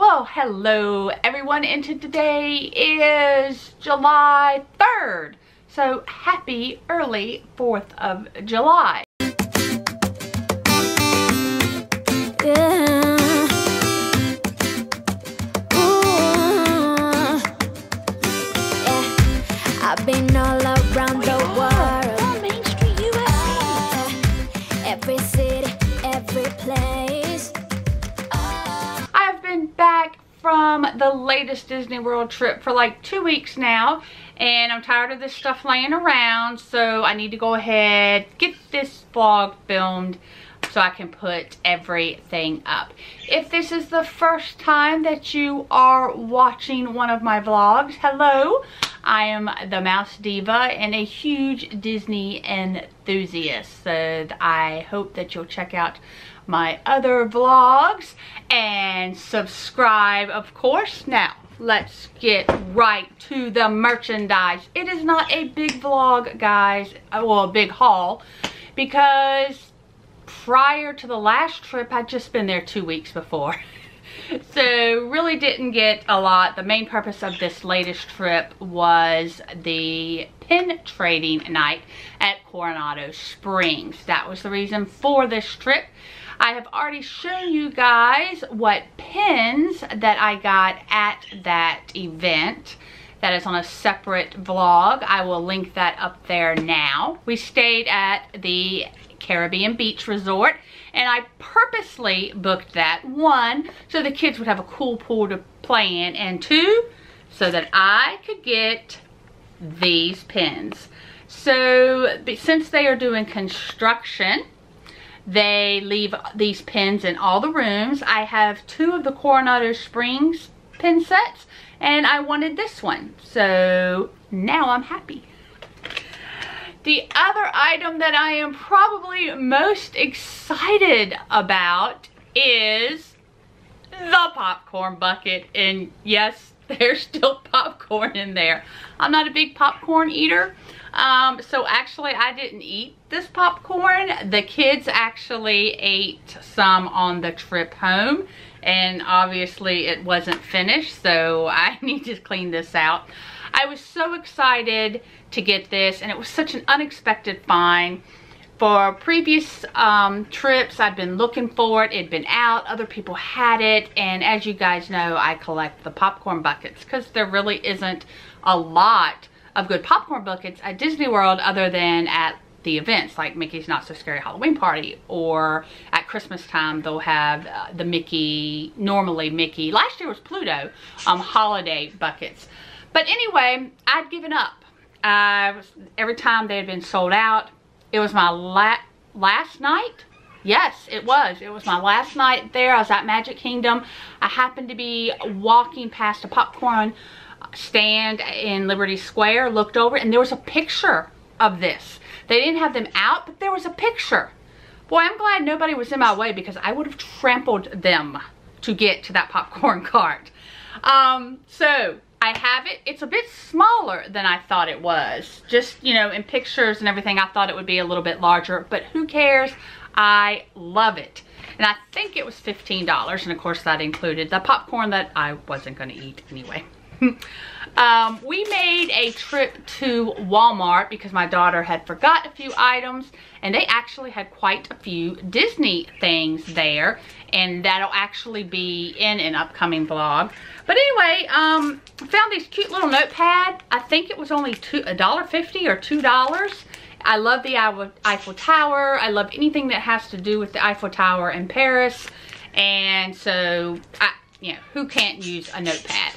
Well, hello everyone, and today is July 3rd. So happy early 4th of July. I've been all around the world, Main Street, USA. Every city, every place. I've been back from the latest Disney World trip for like 2 weeks now, and I'm tired of this stuff laying around, so I need to go ahead, get this vlog filmed so I can put everything up. If this is the first time that you are watching one of my vlogs, hello. I am the Mouse Diva and a huge Disney enthusiast, so I hope that you'll check out my other vlogs and subscribe, of course. Now, let's get right to the merchandise. It is not a big vlog, guys, well, a big haul, because prior to the last trip, I'd just been there 2 weeks before. So really didn't get a lot. The main purpose of this latest trip was the pin trading night at Coronado Springs. That was the reason for this trip. I have already shown you guys what pins that I got at that event. That is on a separate vlog. I will link that up there now. We stayed at the Caribbean Beach Resort, and I purposely booked that, one, so the kids would have a cool pool to play in, and two, so that I could get these pins. So since they are doing construction, they leave these pins in all the rooms. I have 2 of the Coronado Springs pin sets, and I wanted this one, so now I'm happy. The other item that I am probably most excited about is the popcorn bucket. And yes, there's still popcorn in there. I'm not a big popcorn eater, so actually I didn't eat this popcorn. The kids actually ate some on the trip home, and obviously it wasn't finished, so I need to clean this out. I was so excited to get this, and it was such an unexpected find. For previous trips, I'd been looking for it. It'd been out, other people had it, and as you guys know, I collect the popcorn buckets because there really isn't a lot of good popcorn buckets at Disney World other than at the events like Mickey's Not So Scary Halloween Party, or at Christmas time they'll have the Mickey, normally Mickey, last year was Pluto, holiday buckets. But anyway, I'd given up. Every time they had been sold out. It was my last night. Yes, it was. It was my last night there. I was at Magic Kingdom. I happened to be walking past a popcorn stand in Liberty Square, looked over, and there was a picture of this. They didn't have them out, but there was a picture. Boy, I'm glad nobody was in my way, because I would have trampled them to get to that popcorn cart. So I have it. It's a bit smaller than I thought it was. Just, you know, in pictures and everything, I thought it would be a little bit larger, but who cares? I love it. And I think it was $15, and of course that included the popcorn that I wasn't going to eat anyway. We made a trip to Walmart because my daughter had forgot a few items, and they actually had quite a few Disney things there, and that'll actually be in an upcoming vlog. But anyway, found this cute little notepad. I think it was only $1.50 or $2. I love the Eiffel Tower. I love anything that has to do with the Eiffel Tower in Paris, and so you know, who can't use a notepad?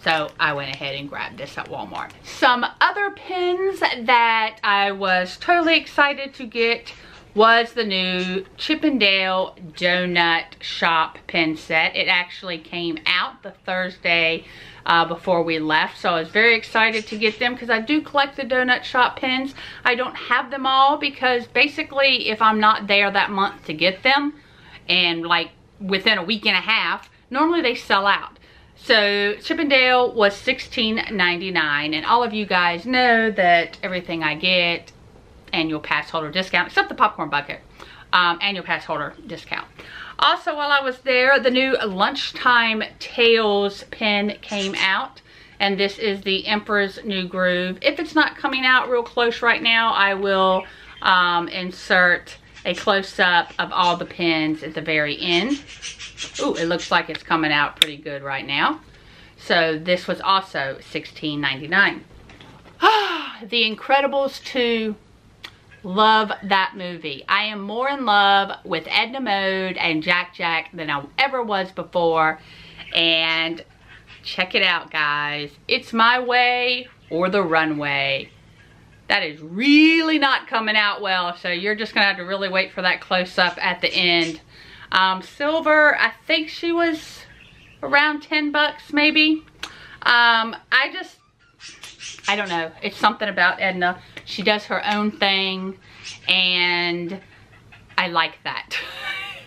So I went ahead and grabbed this at Walmart. Some other pins that I was totally excited to get was the new Chip 'n Dale Donut Shop pin set. It actually came out the Thursday before we left, so I was very excited to get them because I do collect the Donut Shop pins. I don't have them all because basically if I'm not there that month to get them, and like within a week and a half, normally they sell out. So Chip 'n Dale was $16.99, and all of you guys know that everything I get, annual pass holder discount, except the popcorn bucket, annual pass holder discount. Also, while I was there, the new Lunchtime Tales pin came out. And this is the Emperor's New Groove. If it's not coming out real close right now, I will insert a close-up of all the pins at the very end. Ooh, it looks like it's coming out pretty good right now. So this was also $16.99. The Incredibles 2. Love that movie. I am more in love with Edna Mode and Jack Jack than I ever was before. And check it out, guys. It's My Way or the Runway. That is really not coming out well, so you're just gonna have to really wait for that close-up at the end. Silver, I think she was around 10 bucks maybe. I don't know. It's something about Edna. She does her own thing, and I like that.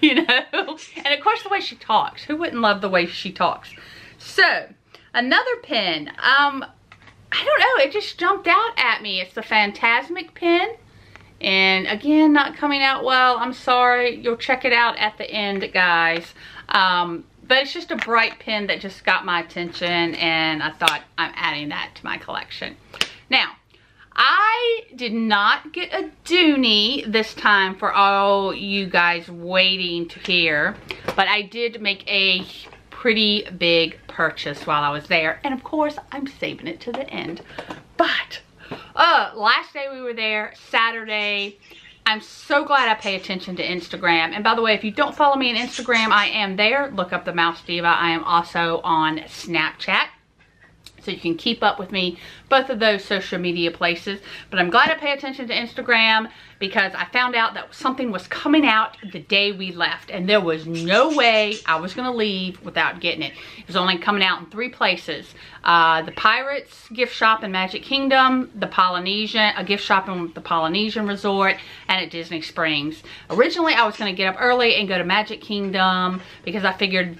You know? And of course the way she talks. Who wouldn't love the way she talks? So, another pin. I don't know. It just jumped out at me. It's the Fantasmic Pin. And again, not coming out well. I'm sorry. You'll check it out at the end, guys. But it's just a bright pin that just got my attention. And I thought I'm adding that to my collection. Now, I did not get a Dooney this time for all you guys waiting to hear. But I did make a pretty big purchase while I was there, and of course I'm saving it to the end. But last day we were there, Saturday. I'm so glad I pay attention to Instagram. And by the way, if you don't follow me on Instagram, I am there. Look up the Mouse Diva. I am also on Snapchat, so you can keep up with me, both of those social media places. But I'm glad I pay attention to Instagram because I found out that something was coming out the day we left, and there was no way I was gonna leave without getting it. It was only coming out in 3 places. The Pirates gift shop in Magic Kingdom, the Polynesian, a gift shop in the Polynesian Resort, and at Disney Springs. Originally, I was gonna get up early and go to Magic Kingdom because I figured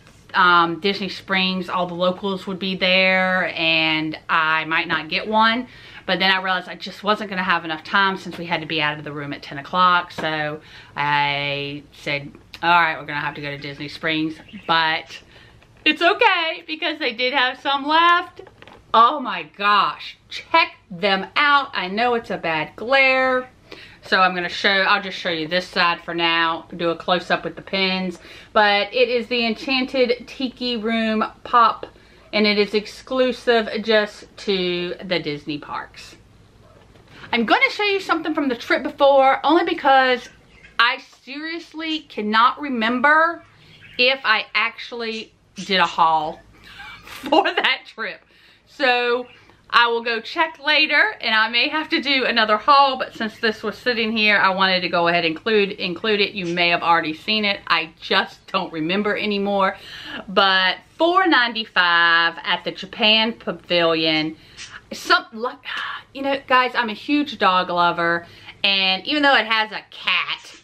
Disney Springs, all the locals would be there and I might not get one. But then I realized I just wasn't going to have enough time since we had to be out of the room at 10 o'clock. So I said, all right, we're going to have to go to Disney Springs. But it's okay because they did have some left. Oh my gosh. Check them out. I know it's a bad glare. So I'll just show you this side for now. Do a close-up with the pins. But it is the Enchanted Tiki Room Pop. And it is exclusive just to the Disney parks. I'm going to show you something from the trip before, only because I seriously cannot remember if I actually did a haul for that trip. So I will go check later, and I may have to do another haul, but since this was sitting here, I wanted to go ahead and include it. You may have already seen it. I just don't remember anymore. But $4.95 at the Japan Pavilion. You know, guys, I'm a huge dog lover, and even though it has a cat,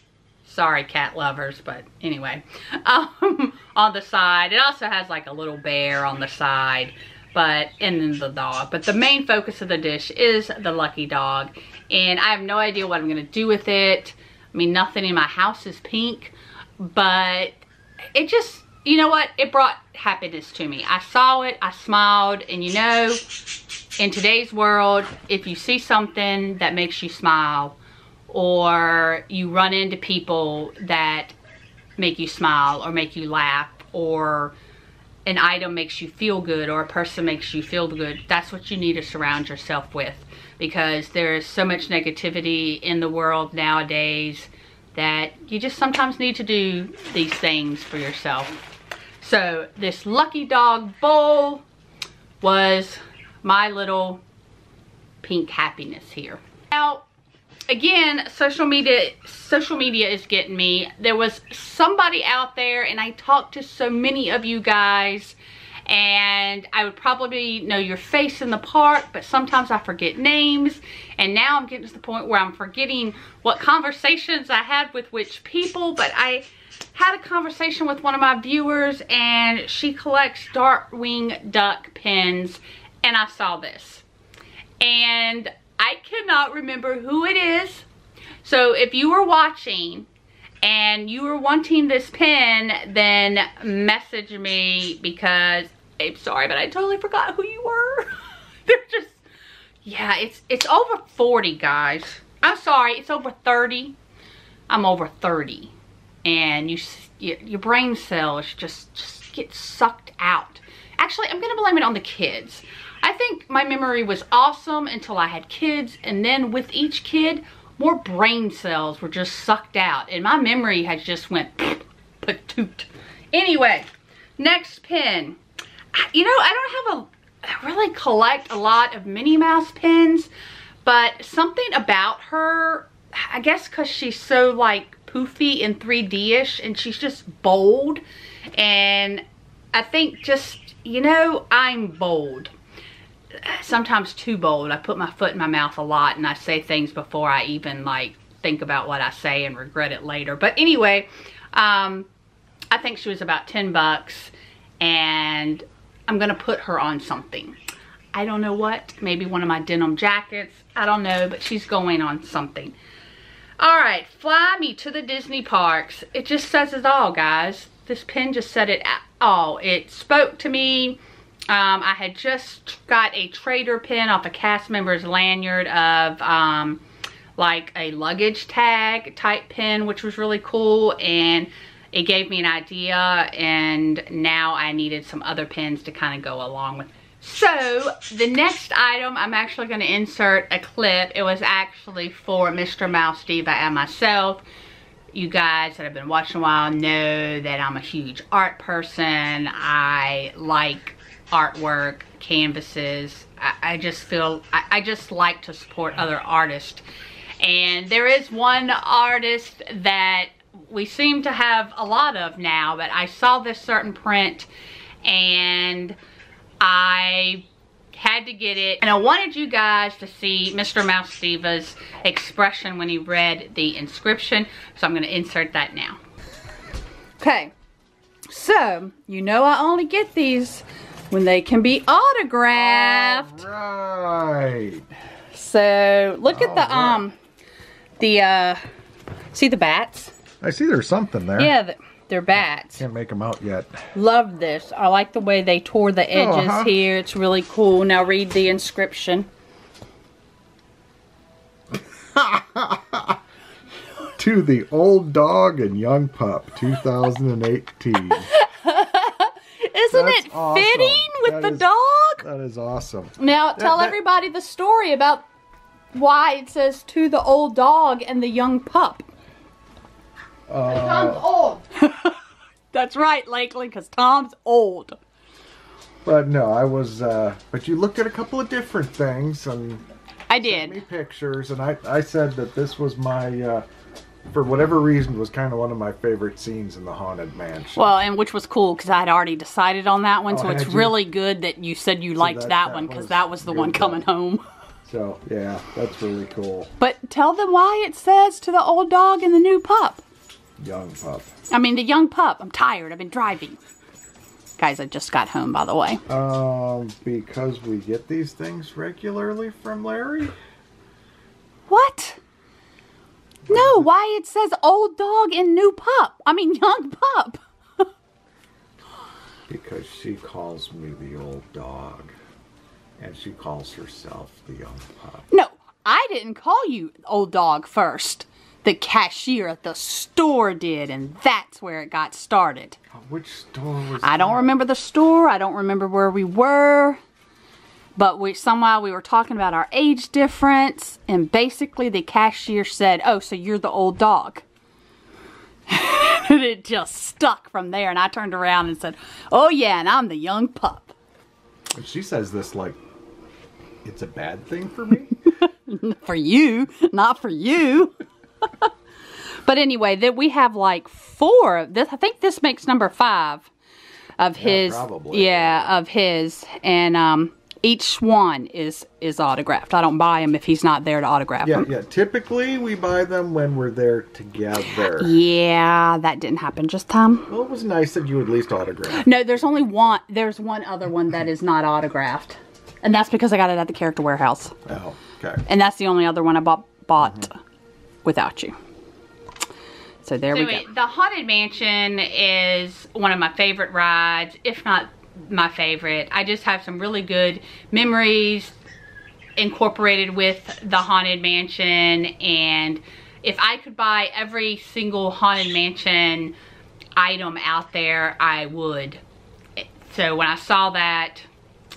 sorry cat lovers, but anyway, on the side, it also has like a little bear on the side. And then the dog. But the main focus of the dish is the lucky dog. And I have no idea what I'm going to do with it. I mean, nothing in my house is pink. But it just, you know what? It brought happiness to me. I saw it, I smiled. And you know, in today's world, if you see something that makes you smile, or you run into people that make you smile or make you laugh, or an item makes you feel good, or a person makes you feel good, that's what you need to surround yourself with, because there is so much negativity in the world nowadays that you just sometimes need to do these things for yourself. So this lucky dog bowl was my little pink happiness here. Now, again, social media is getting me. There was somebody out there, and I talked to so many of you guys, and I would probably know your face in the park, but sometimes I forget names, and now I'm getting to the point where I'm forgetting what conversations I had with which people. But I had a conversation with one of my viewers, and she collects Darkwing Duck pins, and I saw this, and I cannot remember who it is. So if you were watching and you were wanting this pin, then message me, because I'm sorry, but I totally forgot who you were. They're just, yeah, it's over 40, guys. I'm sorry, it's over 30. I'm over 30. And your brain cells just get sucked out. Actually, I'm gonna blame it on the kids. I think my memory was awesome until I had kids, and then with each kid, more brain cells were just sucked out, and my memory has just went patoot. Anyway, next pin. You know, I really collect a lot of Minnie Mouse pins, but something about her, I guess because she's so like poofy and 3D-ish, and she's just bold, and I think just, you know, I'm bold. Sometimes too bold. I put my foot in my mouth a lot, and I say things before I even like think about what I say and regret it later. But anyway, I think she was about 10 bucks, and I'm gonna put her on something. I don't know what, maybe one of my denim jackets, I don't know, but she's going on something. All right, fly me to the Disney parks. It just says it all, guys. This pin just said it all. It spoke to me. I had just got a trader pin off a cast member's lanyard of like a luggage tag type pin, which was really cool, and it gave me an idea, and now I needed some other pins to kind of go along with. So the next item, I'm actually going to insert a clip. It was actually for Mr. Mouse Diva and myself. You guys that have been watching a while know that I'm a huge art person. I like artwork, canvases. I just feel, I just like to support other artists. And there is one artist that we seem to have a lot of now, but I saw this certain print and I had to get it. And I wanted you guys to see Mr. Mouse Diva's expression when he read the inscription. So I'm going to insert that now. Okay, so you know I only get these when they can be autographed. All right. So look at the see the bats? I see there's something there. Yeah, they're bats. Can't make them out yet. Love this. I like the way they tore the edges here. It's really cool. Now read the inscription. To the old dog and young pup, 2018. Isn't it awesome. fitting with the dog? That is awesome. Now tell everybody the story about why it says to the old dog and the young pup. Tom's old. That's right, Lakeley, because Tom's old. But no, I was, but you looked at a couple of different things, and I did. sent me pictures, and I said that this was my, for whatever reason, was kind of one of my favorite scenes in the Haunted Mansion. Well, and which was cool, because I had already decided on that one, Oh, so it's had you? really good that you said you liked that one, because that was the one coming home. So, yeah, that's really cool. But tell them why it says to the old dog and the new pup. Young pup. I mean, the young pup. I'm tired. I've been driving. Guys, I just got home, by the way. Because we get these things regularly from Larry? What? No, why it says old dog and new pup. I mean, young pup. Because she calls me the old dog. And she calls herself the young pup. No, I didn't call you old dog first. The cashier at the store did, and that's where it got started. Which store was I don't remember the store. I don't remember where we were. But somehow we were talking about our age difference, and basically the cashier said, "Oh, so you're the old dog." And it just stuck from there, and I turned around and said, "Oh yeah, and I'm the young pup." And she says this like it's a bad thing for me. For you, not for you. But anyway, we have like 4 of this. I think this makes number 5 of his. Probably. Yeah, of his, and each one is autographed. I don't buy him if he's not there to autograph them. Yeah. Typically, we buy them when we're there together. Yeah, that didn't happen just time. Well, it was nice that you at least autographed. No, there's only one. There's one other one that is not autographed, and that's because I got it at the Character Warehouse. Oh, okay. And that's the only other one I bought without you. So there we go. The Haunted Mansion is one of my favorite rides, if not my favorite. I just have some really good memories incorporated with the Haunted Mansion, and if I could buy every single Haunted Mansion item out there, I would. So when I saw that,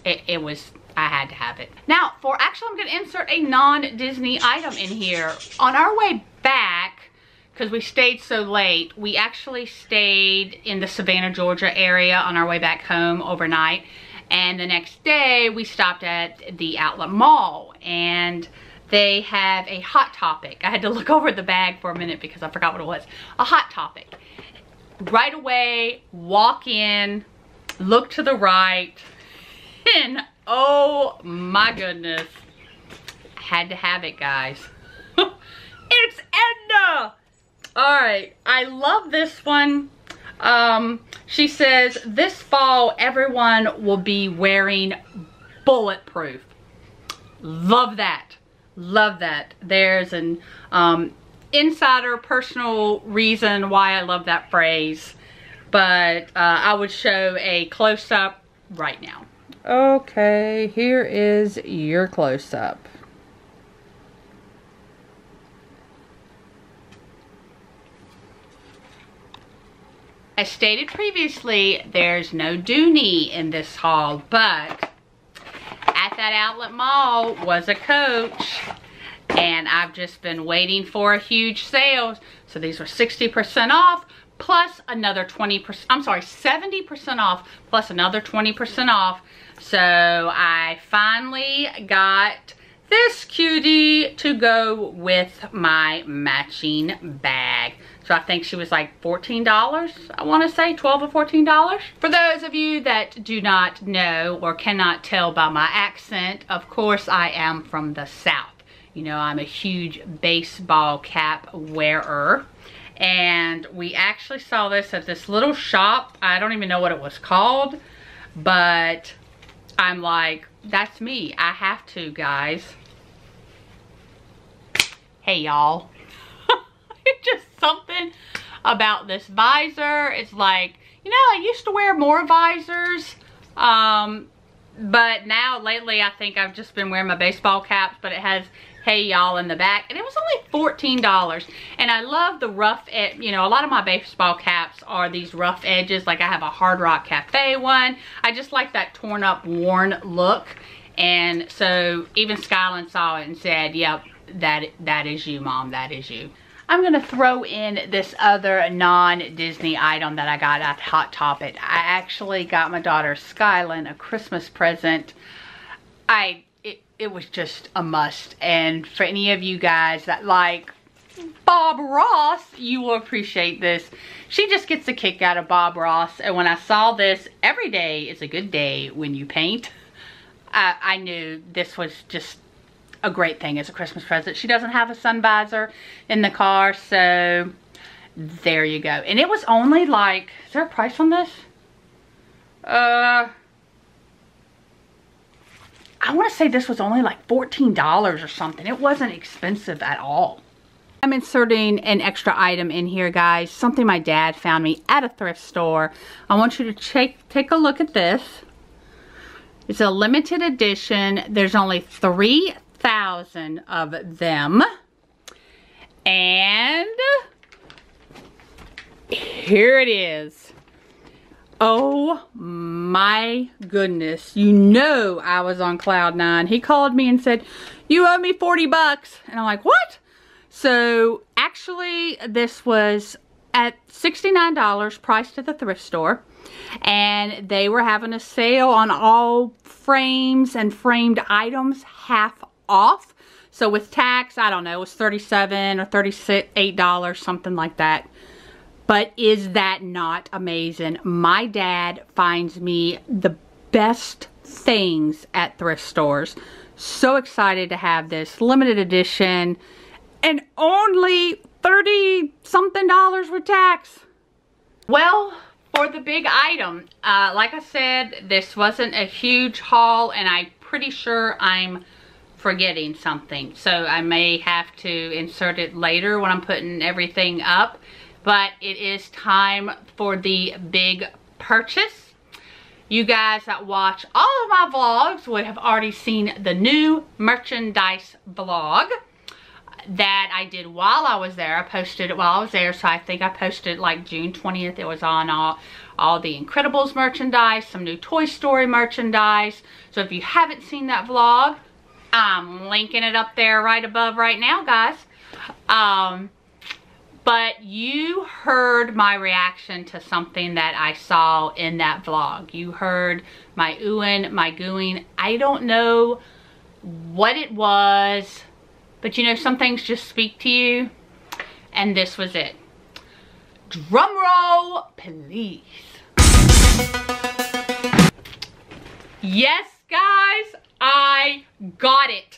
it was, I had to have it. Now, actually I'm going to insert a non-Disney item in here. On our way back, because we stayed so late, we actually stayed in the Savannah, Georgia area on our way back home overnight. And the next day, we stopped at the Outlet Mall, and they have a Hot Topic. I had to look over the bag for a minute because I forgot what it was. A Hot Topic. Right away, walk in, look to the right, and oh my goodness, I had to have it, guys. It's Edna! Alright, I love this one. She says, this fall everyone will be wearing bulletproof. Love that. Love that. There's an insider personal reason why I love that phrase, but I would show a close-up right now. Okay, here is your close-up. As stated previously, there's no Dooney in this haul, but at that Outlet Mall was a Coach, and I've just been waiting for a huge sale. So these were 60% off plus another 20%, I'm sorry, 70% off plus another 20% off. So I finally got this cutie to go with my matching bag. So I think she was like $14, I want to say, $12 or $14. For those of you that do not know or cannot tell by my accent, of course I am from the South. You know, I'm a huge baseball cap wearer. And we actually saw this at this little shop. I don't even know what it was called, but I'm like, that's me. I have to, guys. Hey, y'all. It's just something about this visor. It's like, you know, I used to wear more visors, but now lately I think I've just been wearing my baseball caps, but it has "Hey Y'all" in the back, and it was only $14. And I love the rough edge. You know, a lot of my baseball caps are these rough edges. Like I have a Hard Rock Cafe one. I just like that torn up, worn look. And so even Skylin saw it and said, yep, that is you, Mom, that is you. I'm going to throw in this other non-Disney item that I got at Hot Topic. I actually got my daughter Skylin a Christmas present. It was just a must. And for any of you guys that like Bob Ross, you will appreciate this. She just gets a kick out of Bob Ross. And when I saw this, every day is a good day when you paint, I knew this was just a great thing as a Christmas present. She doesn't have a sun visor in the car, so there you go. And it was only like, is there a price on this? I want to say this was only like $14 or something. It wasn't expensive at all. I'm inserting an extra item in here, guys. Something my dad found me at a thrift store. I want you to take a look at this. It's a limited edition. There's only 3,000 of them. And here it is. Oh my goodness. You know I was on cloud nine. He called me and said, "You owe me 40 bucks. And I'm like, what? So actually this was at $69 priced at the thrift store. And they were having a sale on all frames and framed items, half off. So with tax, I don't know, it was $37 or $38, something like that. But is that not amazing? My dad finds me the best things at thrift stores. So excited to have this limited edition and only $30-something with tax. Well, for the big item, like I said, this wasn't a huge haul, and I'm pretty sure I'm forgetting something. So I may have to insert it later when I'm putting everything up. but it is time for the big purchase. You guys that watch all of my vlogs would have already seen the new merchandise vlog that I did while I was there. I posted it while I was there, so I think I posted like June 20th. It was on all the Incredibles merchandise, some new Toy Story merchandise. So if you haven't seen that vlog, I'm linking it up there right above right now, guys. But you heard my reaction to something that I saw in that vlog. You heard my oohing, my gooing. I don't know what it was, but you know, some things just speak to you. And this was it. Drum roll, please. Yes, guys, I got it.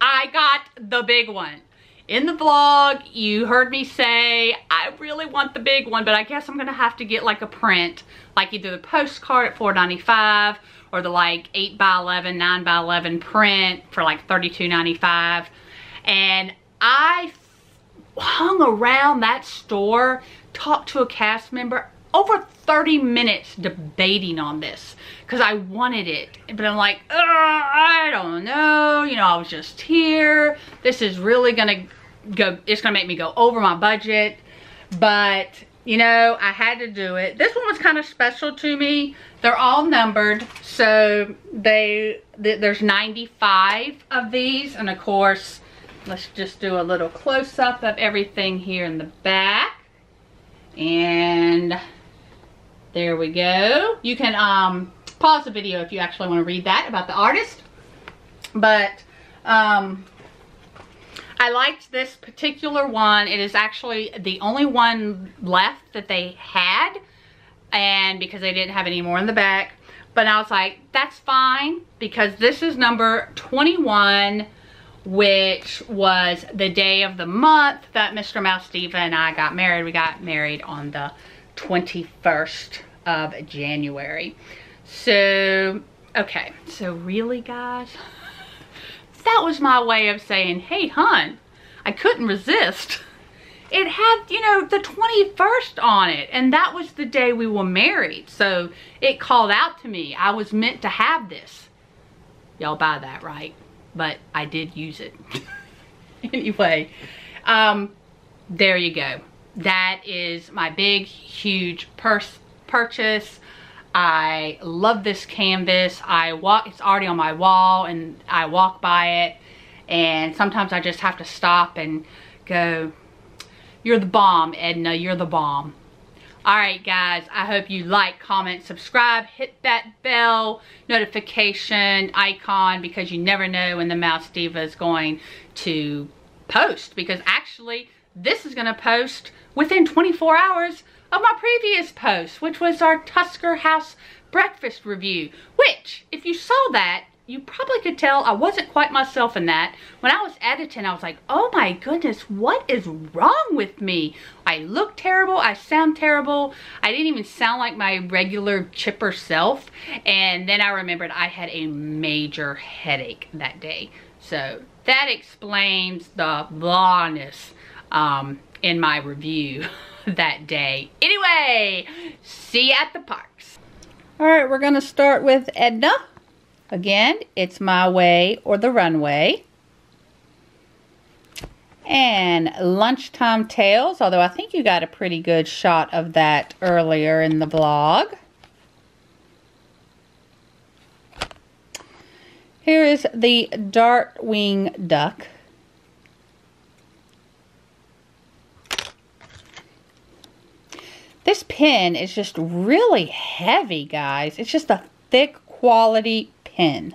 I got the big one. In the vlog, you heard me say, I really want the big one, but I guess I'm gonna have to get like a print, like either the postcard at $4.95 or the like 8x11, 9x11 print for like $32.95. And I hung around that store, talked to a cast member, over 30 minutes debating on this because I wanted it, but I'm like, I don't know, you know, I was just here. This is really gonna go, it's gonna make me go over my budget, but you know, I had to do it. This one was kind of special to me. They're all numbered, so there's 95 of these, and of course, let's just do a little close-up of everything here in the back. And there we go. You can pause the video if you actually want to read that about the artist. But I liked this particular one. It is actually the only one left that they had, and because they didn't have any more in the back. But I was like, that's fine, because this is number 21, which was the day of the month that Mr. Mouse Diva and I got married. We got married on the 21st of January. So, okay, so really, guys, that was my way of saying, hey, hun, I couldn't resist. It had, you know, the 21st on it, and that was the day we were married. So it called out to me. I was meant to have this. Y'all buy that, right? But I did use it. Anyway, there you go. That is my big, huge purchase. I love this canvas. It's already on my wall, and I walk by it, and sometimes I just have to stop and go, you're the bomb, Edna, you're the bomb. Alright guys, I hope you like, comment, subscribe, hit that bell notification icon, because you never know when the Mouse Diva is going to post, because actually this is going to post within 24 hours of my previous post, which was our Tusker House breakfast review, which, if you saw that, you probably could tell I wasn't quite myself in that. When I was editing, I was like, oh my goodness, what is wrong with me? I look terrible, I sound terrible, I didn't even sound like my regular chipper self. And then I remembered I had a major headache that day. So that explains the blahness in my review that day. Anyway, see you at the parks. All right, we're gonna start with Edna. Again, it's My Way or the Runway. And Lunchtime Tales, although I think you got a pretty good shot of that earlier in the vlog. Here is the Darkwing Duck. This pen is just really heavy, guys. It's just a thick quality pen.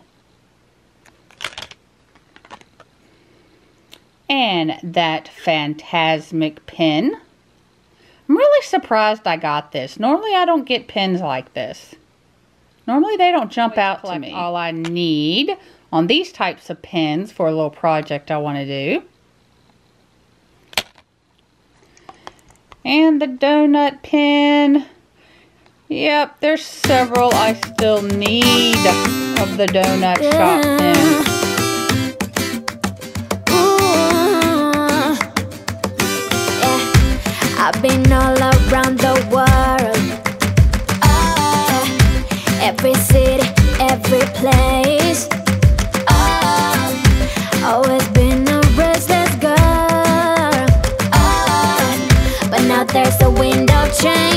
And that Fantasmic Pin. I'm really surprised I got this. Normally I don't get pins like this. Normally they don't jump out to me. All I need on these types of pins for a little project I want to do. And the donut pin. Yep, there's several I still need of the donut shop pins. I've been all around the world. Every city, every place. Always been a restless girl. But now there's a wind of change.